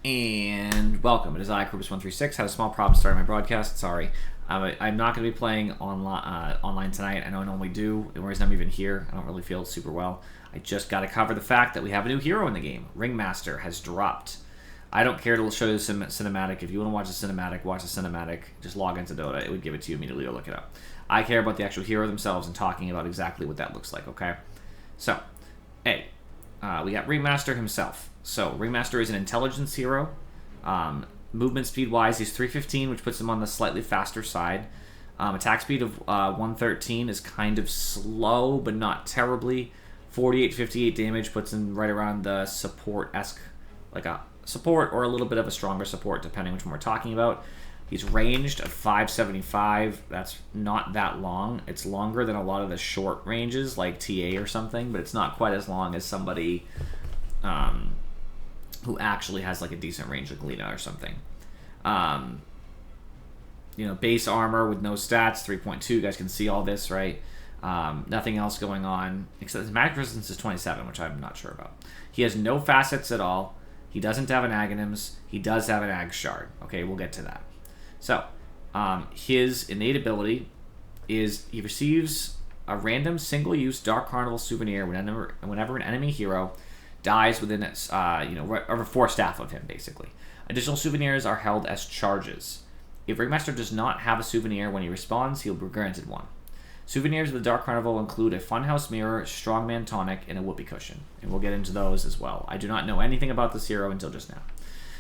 And welcome. It is I, Krubus136. Had a small problem starting my broadcast. Sorry. I'm not going to be playing online tonight. I know I normally do. The reason I'm even here, I don't really feel super well. I just got to cover the fact that we have a new hero in the game. Ringmaster has dropped. I don't care to show you the cinematic. If you want to watch the cinematic, watch the cinematic. Just log into DotA. It would give it to you immediately or look it up. I care about the actual hero themselves and talking about exactly what that looks like, okay? So, we got Ringmaster himself. So, Ringmaster is an intelligence hero. Movement speed-wise, he's 315, which puts him on the slightly faster side. Attack speed of 113 is kind of slow, but not terribly. 48, 58 damage puts him right around the support-esque, like a support or a little bit of a stronger support, depending which one we're talking about. He's ranged of 575. That's not that long. It's longer than a lot of the short ranges, like TA or something, but it's not quite as long as somebody who actually has like a decent range, like Lena or something. Base armor with no stats, 3.2. You guys can see all this, right? Nothing else going on, except his magic resistance is 27, which I'm not sure about. He has no facets at all. He doesn't have an Aghanims. He does have an Ag Shard. Okay, we'll get to that. So, his innate ability is he receives a random single-use Dark Carnival souvenir whenever an enemy hero dies within its, over 4 staff of him, basically. Additional souvenirs are held as charges. If Ringmaster does not have a souvenir when he respawns, he'll be granted one. Souvenirs of the Dark Carnival include a Funhouse Mirror, Strongman Tonic, and a Whoopee Cushion. And we'll get into those as well. I do not know anything about this hero until just now.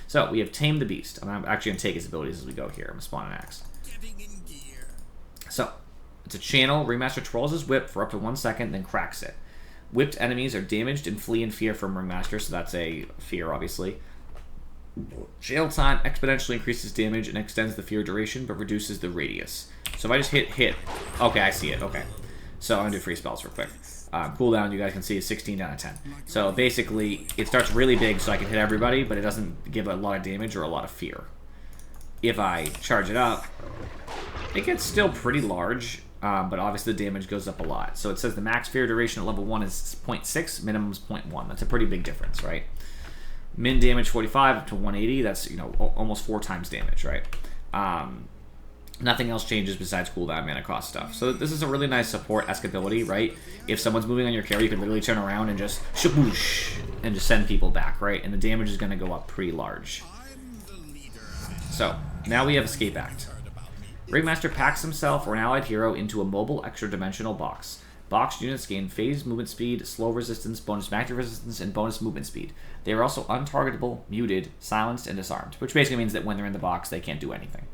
So, we have Tame the Beast. I'm actually going to take his abilities as we go here. I'm going to spawn an axe. So, it's a channel. Ringmaster twirls his whip for up to 1 second, then cracks it. Whipped enemies are damaged and flee in fear from Ringmaster, so that's a fear, obviously. Jail time exponentially increases damage and extends the fear duration, but reduces the radius. So if I just hit... Okay, I see it. Okay. So I'm going to do free spells real quick. Cooldown, you guys can see, is 16 down to 10. So basically, it starts really big so I can hit everybody, but it doesn't give a lot of damage or a lot of fear. If I charge it up, it gets still pretty large, but obviously the damage goes up a lot. So it says the max fear duration at level 1 is 0.6, minimum is 0.1. That's a pretty big difference, right? Min damage 45 up to 180, that's, almost 4 times damage, right? Nothing else changes besides cooldown, mana cost stuff. So this is a really nice support-esque ability, right? If someone's moving on your carry, you can literally turn around and just shaboosh and just send people back, right? And the damage is going to go up pretty large. So, now we have Escape Act. Ringmaster packs himself or an allied hero into a mobile extra-dimensional box. Boxed units gain phase movement speed, slow resistance, bonus magic resistance, and bonus movement speed. They are also untargetable, muted, silenced, and disarmed, which basically means that when they're in the box, they can't do anything.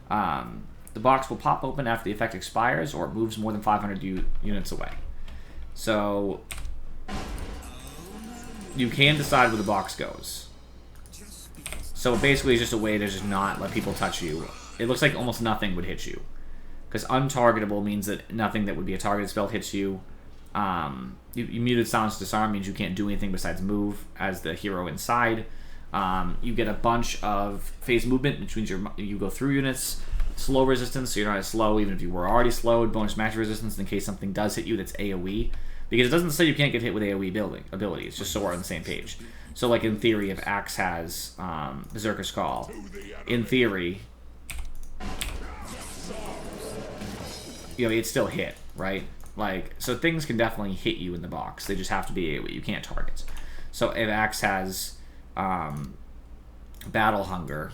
The box will pop open after the effect expires or it moves more than 500 units away. So, you can decide where the box goes. So basically it's just a way to just not let people touch you. It looks like almost nothing would hit you. Because untargetable means that nothing that would be a targeted spell hits you. You muted, silence, disarm means you can't do anything besides move as the hero inside. You get a bunch of phase movement, which means you go through units. Slow resistance, so you're not as slow even if you were already slowed. Bonus magic resistance in case something does hit you that's AoE. Because it doesn't say you can't get hit with AoE ability. It's just so we're on the same page. So like in theory, if Axe has Berserker's Call, in theory, it's still hit, right? Like, so things can definitely hit you in the box. They just have to be AoE. You can't target. So if Axe has Battle Hunger,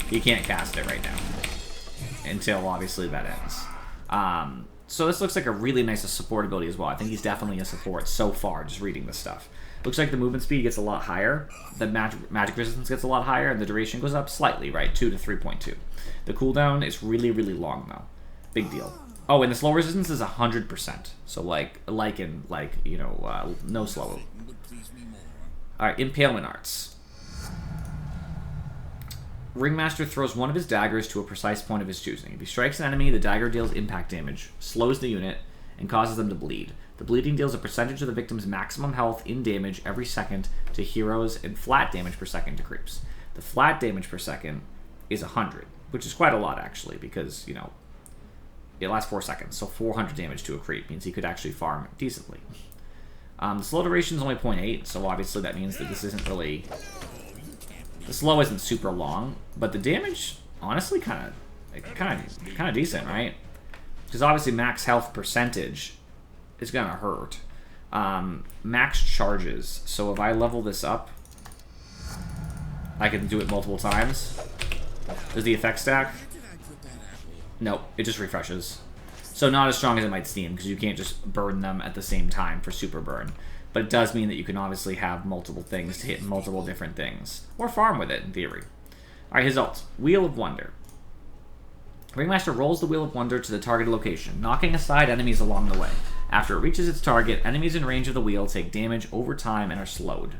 he can't cast it right now until obviously that ends. So this looks like a really nice support ability as well. I think he's definitely a support so far, just reading this stuff. Looks like the movement speed gets a lot higher, the magic resistance gets a lot higher, and the duration goes up slightly, right? 2 to 3.2. The cooldown is really, really long, though. Big deal. Oh, and the slow resistance is 100%. So, no slow. Alright, Impalement Arts. Ringmaster throws one of his daggers to a precise point of his choosing. If he strikes an enemy, the dagger deals impact damage, slows the unit, and causes them to bleed. The bleeding deals a percentage of the victim's maximum health in damage every second to heroes, and flat damage per second to creeps. The flat damage per second is 100, which is quite a lot, actually, because, it lasts 4 seconds, so 400 damage to a creep means he could actually farm decently. The slow duration is only 0.8, so obviously that means that this isn't really... The slow isn't super long, but the damage, honestly, kind of decent, right? Because obviously max health percentage is gonna hurt. Max charges. So if I level this up, I can do it multiple times. Does the effect stack? Nope, it just refreshes. So not as strong as it might seem, because you can't just burn them at the same time for super burn. But it does mean that you can obviously have multiple things to hit multiple different things. Or farm with it, in theory. Alright, his ult. Wheel of Wonder. Ringmaster rolls the Wheel of Wonder to the targeted location, knocking aside enemies along the way. After it reaches its target, enemies in range of the wheel take damage over time and are slowed.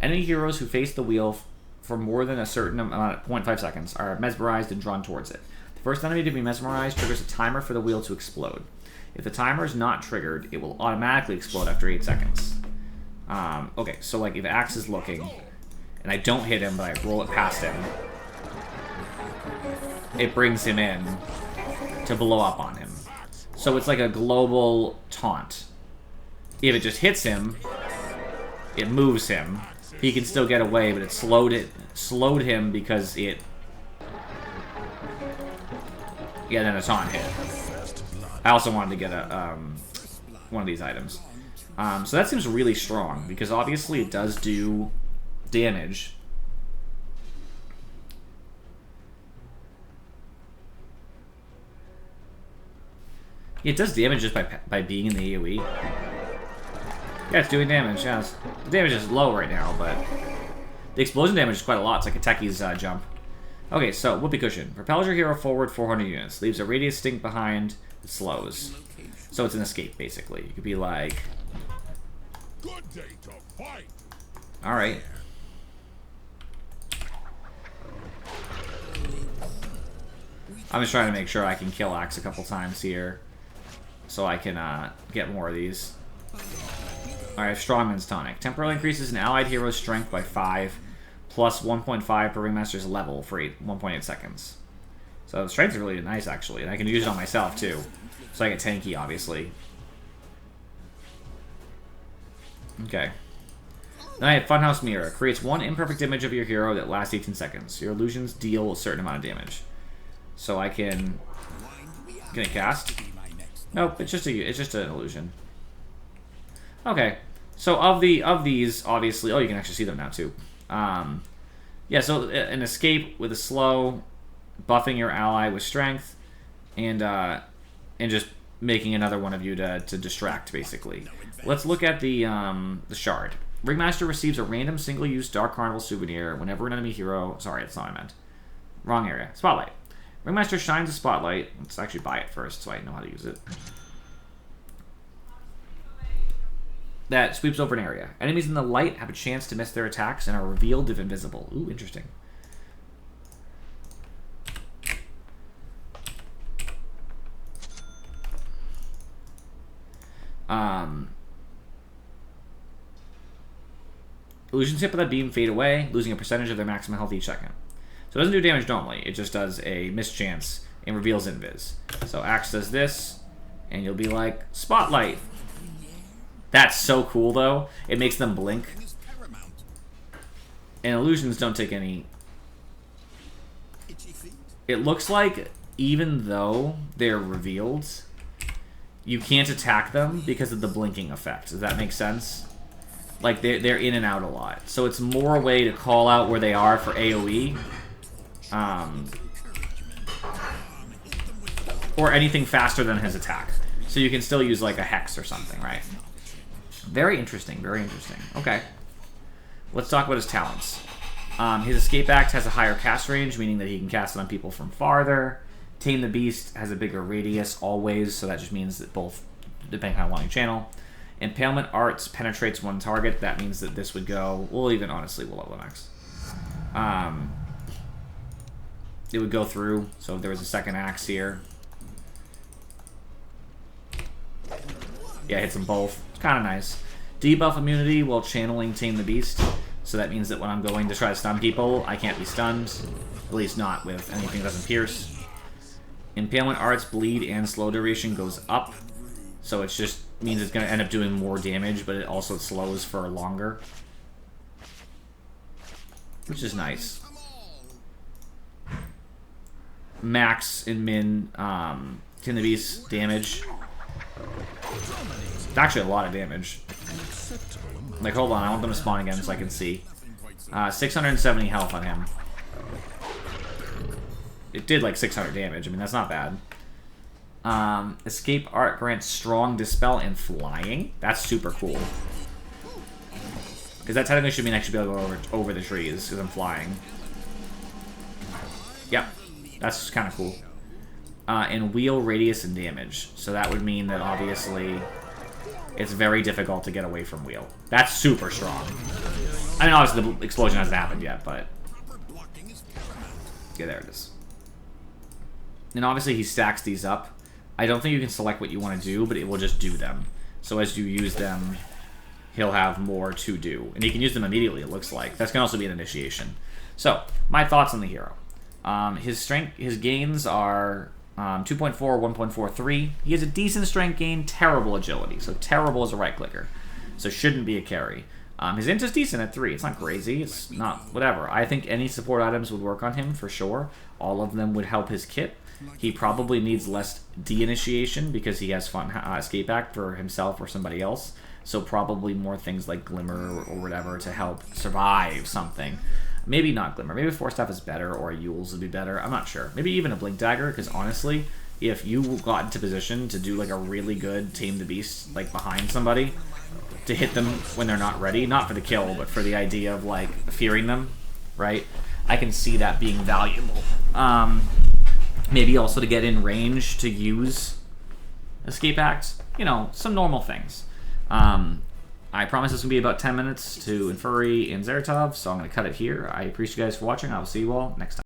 Enemy heroes who face the wheel for more than a certain amount, 0.5 seconds, are mesmerized and drawn towards it. The first enemy to be mesmerized triggers a timer for the wheel to explode. If the timer is not triggered, it will automatically explode after 8 seconds. Okay, so like if Axe is looking, and I don't hit him, but I roll it past him, it brings him in to blow up on him. So it's like a global taunt. If it just hits him, it moves him. He can still get away, but it slowed him because it... Yeah, then a taunt hit. I also wanted to get a one of these items. So that seems really strong, because obviously it does do damage. It does damage just by being in the AoE. Yeah, it's doing damage, yes. The damage is low right now, but the explosion damage is quite a lot. It's like a techie's jump. Okay, so Whoopee Cushion. Propels your hero forward 400 units. Leaves a radius stink behind. It slows. So it's an escape, basically. You could be like... Alright. I'm just trying to make sure I can kill Axe a couple times here, so I can get more of these. Alright, Strongman's Tonic. Temporarily increases an allied hero's strength by 5, plus 1.5 per Ringmaster's level for 1.8 seconds. So the strength is really nice, actually, and I can use it on myself, too. So I get tanky, obviously. Okay. Then I have Funhouse Mirror. Creates one imperfect image of your hero that lasts 18 seconds. Your illusions deal a certain amount of damage. So I can... Can I cast? Nope, it's just an illusion. Okay. So of these, obviously... Oh, you can actually see them now, too. Yeah, so an escape with a slow, buffing your ally with strength, and just making another one of you to distract, basically. Let's look at the shard. Ringmaster receives a random single-use Dark Carnival souvenir whenever an enemy hero... Sorry, that's not what I meant. Wrong area. Spotlight. Ringmaster shines a spotlight. Let's actually buy it first so I know how to use it. That sweeps over an area. Enemies in the light have a chance to miss their attacks and are revealed if invisible. Ooh, interesting. Illusions hit by that beam fade away, losing a percentage of their maximum health each second. So it doesn't do damage normally, it just does a mischance and reveals invis. So Axe does this, and you'll be like, Spotlight! That's so cool, though. It makes them blink. And illusions don't take any... It looks like, even though they're revealed, you can't attack them because of the blinking effect. Does that make sense? Like, they're in and out a lot. So it's more a way to call out where they are for AoE. Or anything faster than his attack. So you can still use, like, a Hex or something, right? Very interesting, very interesting. Okay. Let's talk about his talents. His Escape Act has a higher cast range, meaning that he can cast it on people from farther. Tame the Beast has a bigger radius, always, so that just means that both, depending on how long you channel. Impalement Arts penetrates one target. That means that this would go... Well, even, honestly, we'll level max. It would go through, so if there was a second axe here... Yeah, hits them both. It's kind of nice. Debuff immunity while channeling Tame the Beast. So that means that when I'm going to try to stun people, I can't be stunned. At least not with anything that doesn't pierce. Impalement Arts bleed and slow duration goes up. So it just means it's going to end up doing more damage, but it also slows for longer. Which is nice. Max and min Tin the Beast damage. It's actually a lot of damage. Like, hold on, I want them to spawn again so I can see. 670 health on him. It did like 600 damage. I mean, that's not bad. Escape Art grants strong dispel and flying. That's super cool. Because that technically should mean I should be able to go over the trees because I'm flying. Yep. That's kind of cool. And wheel radius and damage. So that would mean that obviously it's very difficult to get away from wheel. That's super strong. I mean, obviously the explosion hasn't happened yet, but... Yeah, there it is. And obviously he stacks these up. I don't think you can select what you want to do, but it will just do them. So as you use them, he'll have more to do. And he can use them immediately, it looks like. That can also be an initiation. So, my thoughts on the hero. His strength, his gains are 2.4, 1.43. He has a decent strength gain, terrible agility. So terrible as a right clicker. So shouldn't be a carry. His int is decent at 3. It's not crazy. It's not whatever. I think any support items would work on him for sure. All of them would help his kit. He probably needs less de-initiation because he has fun escape act for himself or somebody else. So probably more things like Glimmer or whatever to help survive something. Maybe not Glimmer. Maybe Force Staff is better or a Yule's would be better. I'm not sure. Maybe even a Blink Dagger because honestly, if you got into position to do like a really good Tame the Beast like behind somebody to hit them when they're not ready, not for the kill, but for the idea of like fearing them, right? I can see that being valuable. Maybe also to get in range to use escape acts. You know, some normal things. I promise this will be about 10 minutes to Infuri and Zeratov, so I'm going to cut it here. I appreciate you guys for watching. I will see you all next time.